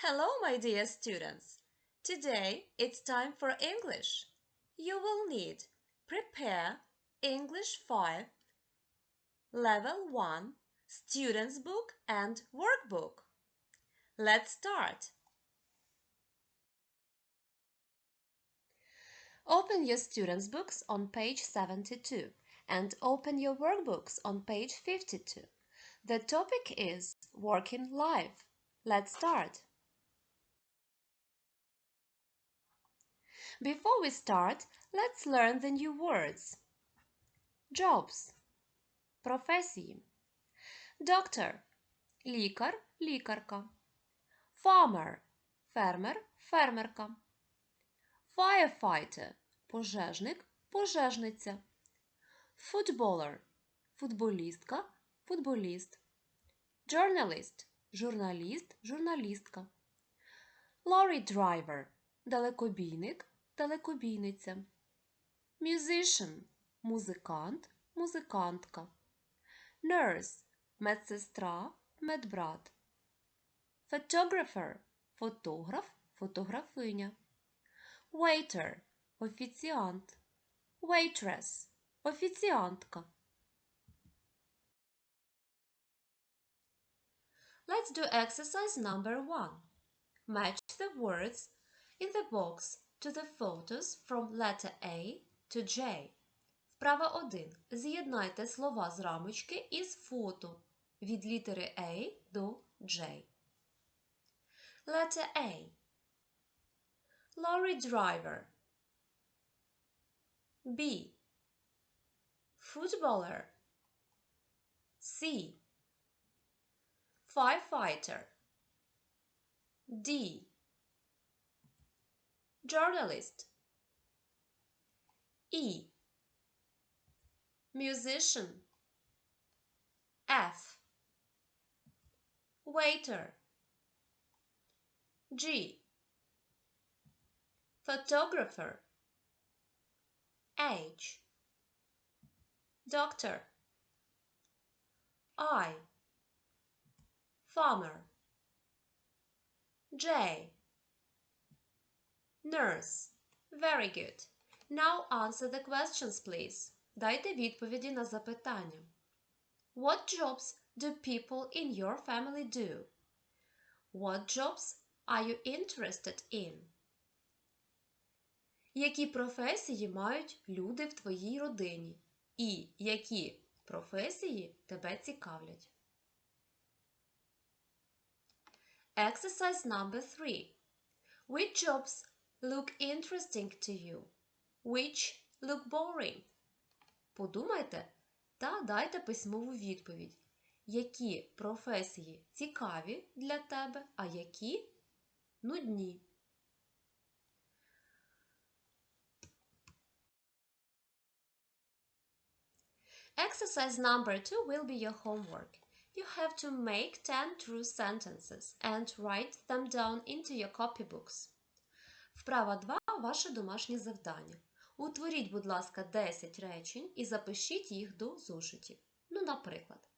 Hello, my dear students. Today it's time for English. You will need Prepare English 5 Level 1 Students Book and Workbook. Let's start. Open your students' books on page 72 and open your workbooks on page 52. The topic is Working Life. Let's start. Before we start, let's learn the new words. Jobs – професії. Doctor – лікар, лікарка. Farmer – фермер, фермерка. Firefighter – пожежник, пожежниця. Footballer – футболістка, футболіст. Journalist – журналіст, журналістка. Lorry driver – далекобійник, далекобійниця. Musician – музикант, музикантка. Nurse – медсестра, медбрат. Photographer – фотограф, фотографиня. Waiter – офіціант. Waitress – офіціантка. Let's do exercise number 1. Match the words in the box to the photos from letter A to J. Вправа 1. З'єднайте слова з рамочки із фото від літери A до J. Letter A. Lorry driver. B. Footballer. C. Firefighter. D. Journalist. E. Musician. F. Waiter. G. Photographer. H. Doctor. I. Farmer. J. Nurse. Very good. Now answer the questions, please. Дайте відповіді на запитання. What jobs do people in your family do? What jobs are you interested in? Які професії мають люди в твоїй родині? І які професії тебе цікавлять? Exercise number 3. Which jobs look interesting to you? Which look boring? Подумайте та дайте письмову відповідь. Які професії цікаві для тебе, а які нудні? Exercise number 2 will be your homework. You have to make 10 true sentences and write them down into your copybooks. Вправа 2 – ваше домашнє завдання. Утворіть, будь ласка, 10 речень і запишіть їх до зошитів. Ну, наприклад,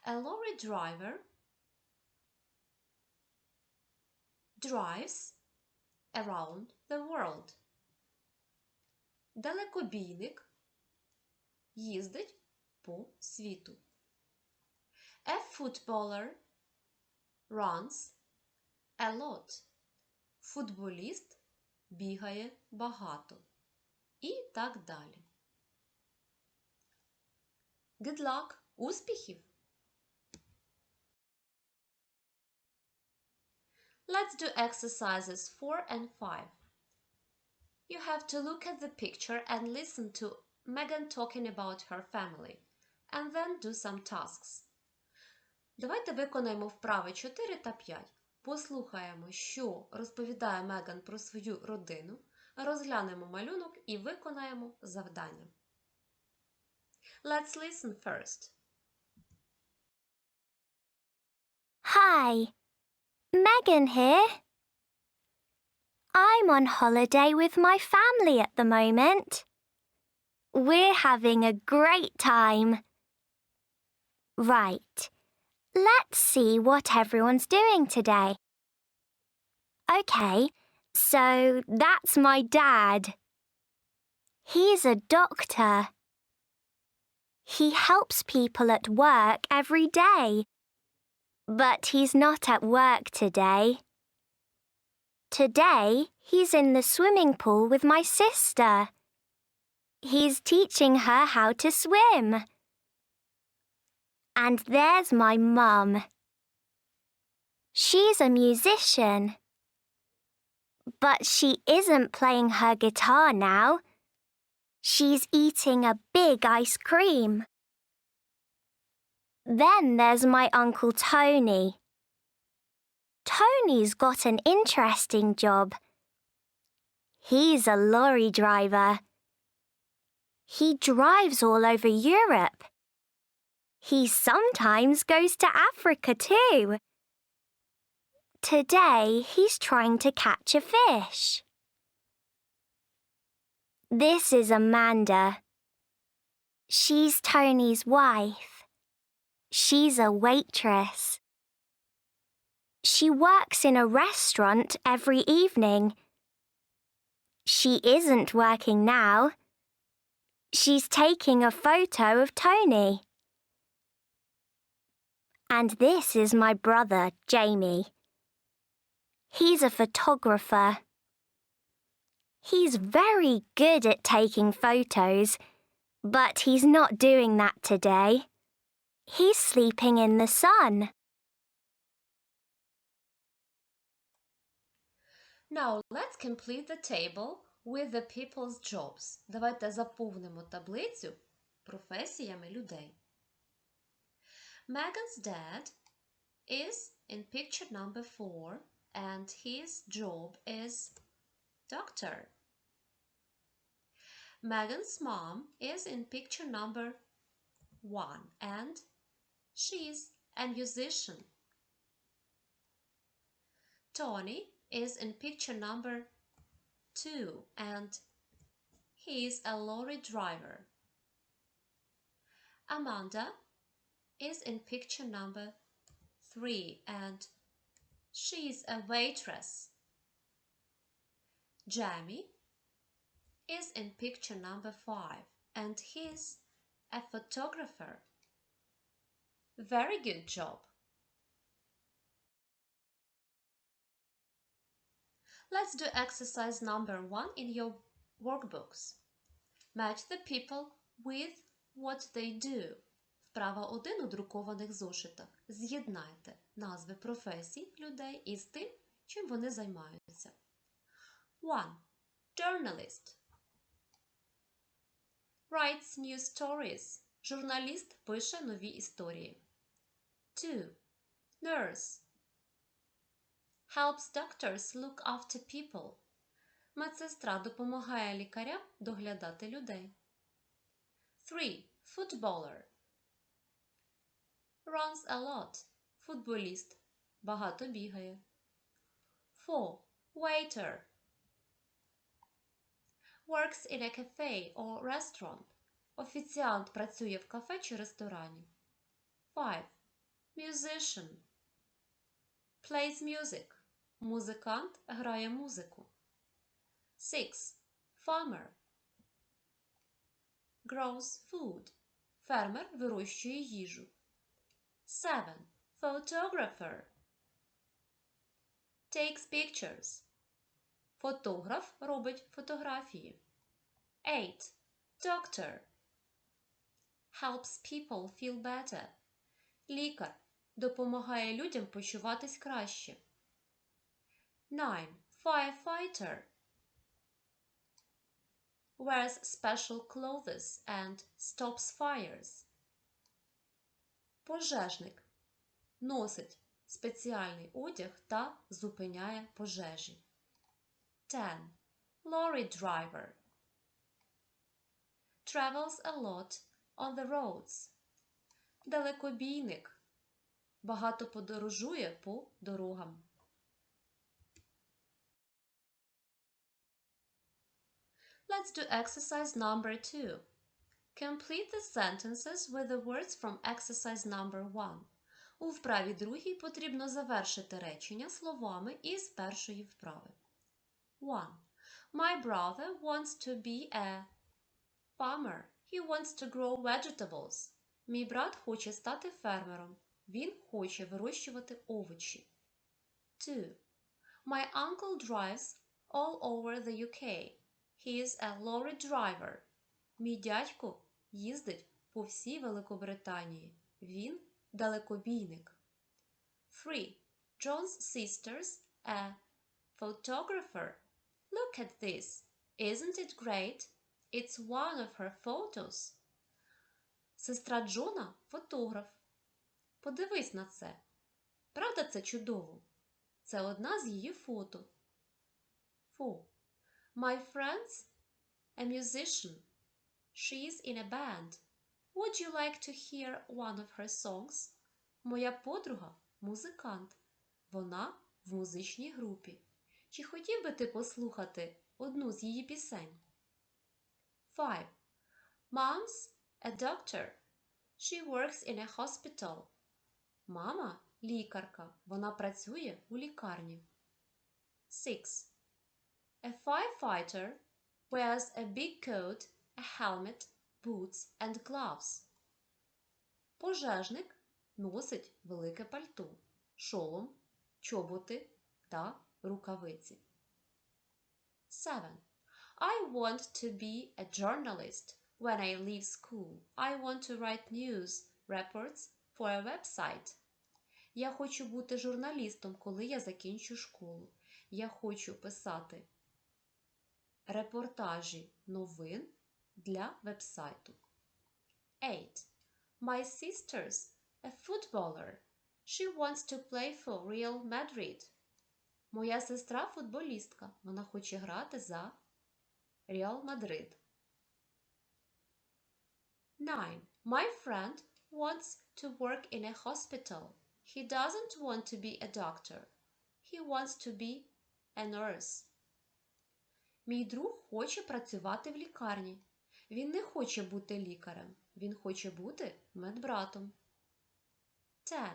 A lorry driver drives around the world. Далекобійник їздить по світу. A footballer runs a lot. Футболіст бігає багато. І так далі. Good luck! Успіхів! Let's do exercises 4 and 5. You have to look at the picture and listen to Megan talking about her family, and then do some tasks. Давайте виконаємо вправи 4 та 5. Послухаємо, що розповідає Меган про свою родину, розглянемо малюнок і виконаємо завдання. Let's listen first. Hi, Megan here. I'm on holiday with my family at the moment. We're having a great time. Right, let's see what everyone's doing today. Okay, so that's my dad. He's a doctor. He helps people at work every day. But he's not at work today. Today, he's in the swimming pool with my sister. He's teaching her how to swim. And there's my mum. She's a musician. But she isn't playing her guitar now. She's eating a big ice cream. Then there's my Uncle Tony. Tony's got an interesting job. He's a lorry driver. He drives all over Europe. He sometimes goes to Africa too. Today, he's trying to catch a fish. This is Amanda. She's Tony's wife. She's a waitress. She works in a restaurant every evening. She isn't working now. She's taking a photo of Tony. And this is my brother, Jamie. He's a photographer. He's very good at taking photos, but he's not doing that today. He's sleeping in the sun. Now, let's complete the table with the people's jobs. Давайте заповнимо таблицю професіями людей. Megan's dad is in picture number 4 and his job is doctor. Megan's mom is in picture number 1 and she's a musician. Tony is in picture number 2 and he's a lorry driver. Amanda is in picture number 3 and she's a waitress. Jamie is in picture number 5 and he's a photographer. Very good job. Let's do exercise number 1 in your workbooks. Match the people with what they do. Вправа 1 у друкованих зошитах. З'єднайте назви професій людей із тим, чим вони займаються. 1. Journalist. Writes new stories. Журналіст пише нові історії. 2. Nurse. Helps doctors look after people. Медсестра допомагає лікарям доглядати людей. 3. Footballer. Runs a lot. Футболіст. Багато бігає. 4. Waiter. Works in a cafe or restaurant. Офіціант працює в кафе чи ресторані. 5. Musician. Plays music. Музикант грає музику. 6. Farmer. Grows food. Фермер вирощує їжу. 7. Photographer. Takes pictures. Фотограф робить фотографії. 8. Doctor. Helps people feel better. Лікар допомагає людям почуватись краще. 9. Firefighter. Wears special clothes and stops fires. Пожежник носить спеціальний одяг та зупиняє пожежі. 10. Lorry driver. Travels a lot on the roads. Далекобійник. Багато подорожує по дорогам. Let's do exercise number 2. Complete the sentences with the words from exercise number 1. У вправі другій потрібно завершити речення словами із першої вправи. 1. My brother wants to be a farmer. He wants to grow vegetables. Мій брат хоче стати фермером. Він хоче вирощувати овочі. 2. My uncle drives all over the UK. He is a lorry driver. Мій дядько їздить по всій Великобританії. Він далекобійник. 3. John's sister's a photographer. Look at this. Isn't it great? It's one of her photos. Сестра Джона – фотограф. Подивись на це. Правда, це чудово? Це одна з її фото. 4. My friend's a musician. She's in a band. Would you like to hear one of her songs? Моя подруга – музикант. Вона в музичній групі. Чи хотів би ти послухати одну з її пісень? 5. Mom's a doctor. She works in a hospital. Мама – лікарка. Вона працює у лікарні. 6. A firefighter wears a big coat, a helmet, boots and gloves. Пожежник носить велике пальто, шолом, чоботи та рукавиці. 7. I want to be a journalist. When I leave school, I want to write news reports for a website. Я хочу бути журналістом, коли я закінчу школу. Я хочу писати репортажі новин для вебсайту. 8. My sister's a footballer. She wants to play for Real Madrid. Моя сестра футболістка. Вона хоче грати за Real Madrid. 9. My friend wants to work in a hospital. He doesn't want to be a doctor. He wants to be a nurse. Мій друг хоче працювати в лікарні. Він не хоче бути лікарем. Він хоче бути медбратом. 10.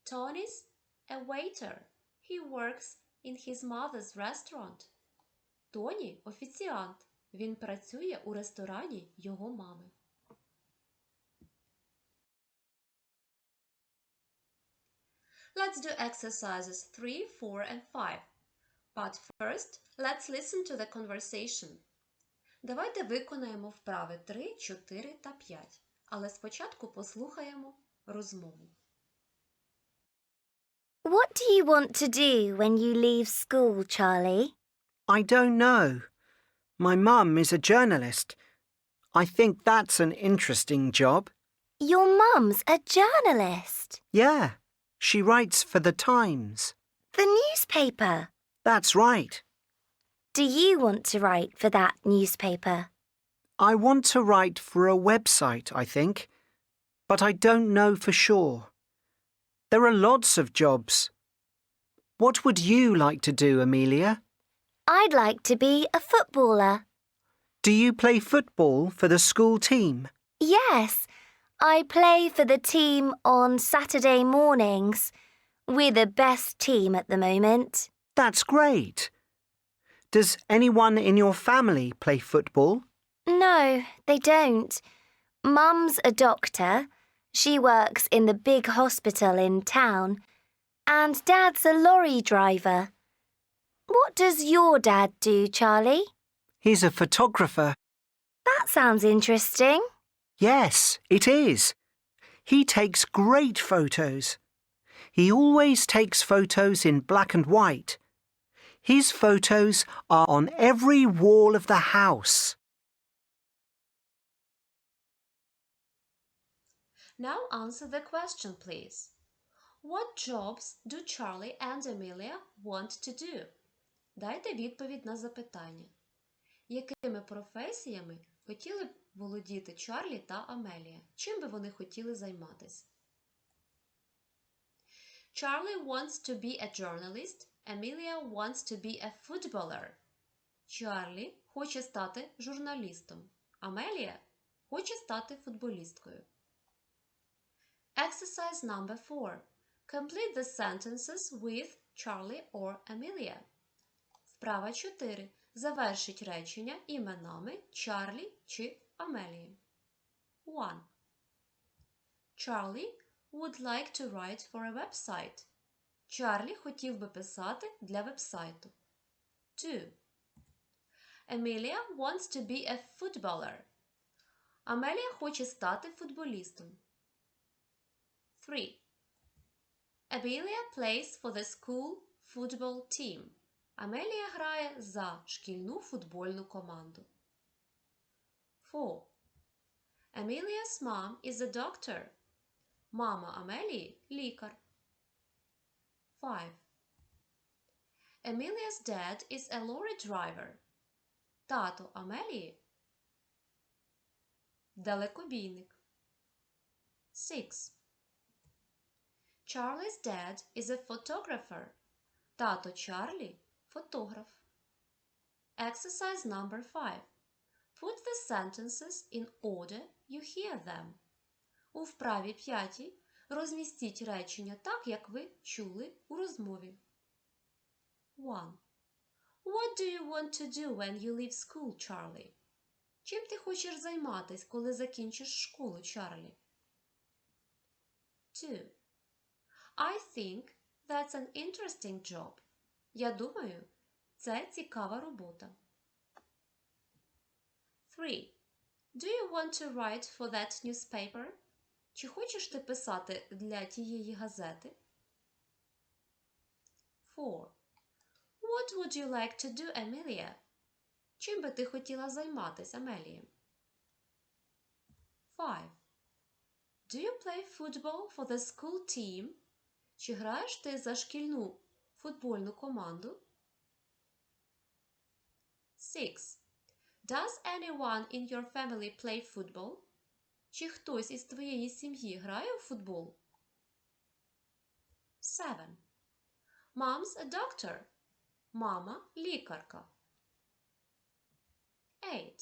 Tony's a waiter. He works in his mother's restaurant. Тоні – офіціант. Він працює у ресторані його мами. Let's do exercises 3, 4 and 5. But first, let's listen to the conversation. Давайте виконаємо вправи 3, 4 та 5. Але спочатку послухаємо розмову. What do you want to do when you leave school, Charlie? I don't know. My mum is a journalist. I think that's an interesting job. Your mum's a journalist. Yeah, she writes for the Times. The newspaper. That's right. Do you want to write for that newspaper? I want to write for a website, I think, but I don't know for sure. There are lots of jobs. What would you like to do, Amelia? I'd like to be a footballer. Do you play football for the school team? Yes, I play for the team on Saturday mornings. We're the best team at the moment. That's great. Does anyone in your family play football? No, they don't. Mum's a doctor. She works in the big hospital in town. And Dad's a lorry driver. What does your dad do, Charlie? He's a photographer. That sounds interesting. Yes, it is. He takes great photos. He always takes photos in black and white. His photos are on every wall of the house. Now answer the question, please. What jobs do Charlie and Amelia want to do? Дайте відповідь на запитання. Якими професіями хотіли б володіти Чарлі та Амелія? Чим би вони хотіли займатися? Charlie wants to be a journalist. Amelia wants to be a footballer. Чарлі хоче стати журналістом. Амелія хоче стати футболісткою. Exercise number 4. Complete the sentences with Charlie or Amelia. Вправа 4. Завершіть речення іменами Чарлі чи Амелії. 1. Charlie would like to write for a website. Чарлі хотів би писати для вебсайту. 2. Amelia wants to be a footballer. Амелія хоче стати футболістом. 3. Amelia plays for the school football team. Амелія грає за шкільну футбольну команду. 4. Amelia's mom is a doctor. Мама Амелії – лікар. 5. Amelia's dad is a lorry driver. Тато Амелії – далекобійник. 6. Charlie's dad is a photographer. Тато Чарлі – фотограф. Exercise number 5. Put the sentences in order you hear them. У вправі 5 розмістіть речення так, як ви чули у розмові. 1. What do you want to do when you leave school, Charlie? Чим ти хочеш займатись, коли закінчиш школу, Чарлі? 2. I think that's an interesting job. Я думаю, це цікава робота. 3. Do you want to write for that newspaper? Чи хочеш ти писати для тієї газети? 4. What would you like to do, Amelia? Чим би ти хотіла займатися, Амелія? 5. Do you play football for the school team? Чи граєш ти за шкільну футбольну команду? 6. Does anyone in your family play football? Чи хтось із твоєї сім'ї грає у футбол? 7. Mom's a doctor. Мама – лікарка. 8.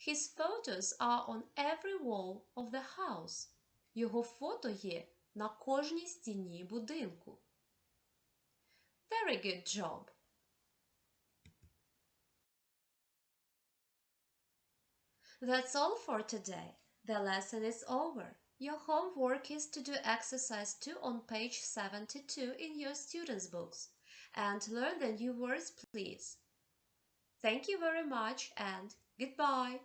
His photos are on every wall of the house. Його фото є на кожній стіні будинку. Very good job. That's all for today. The lesson is over. Your homework is to do exercise 2 on page 72 in your students' books and learn the new words, please. Thank you very much and goodbye.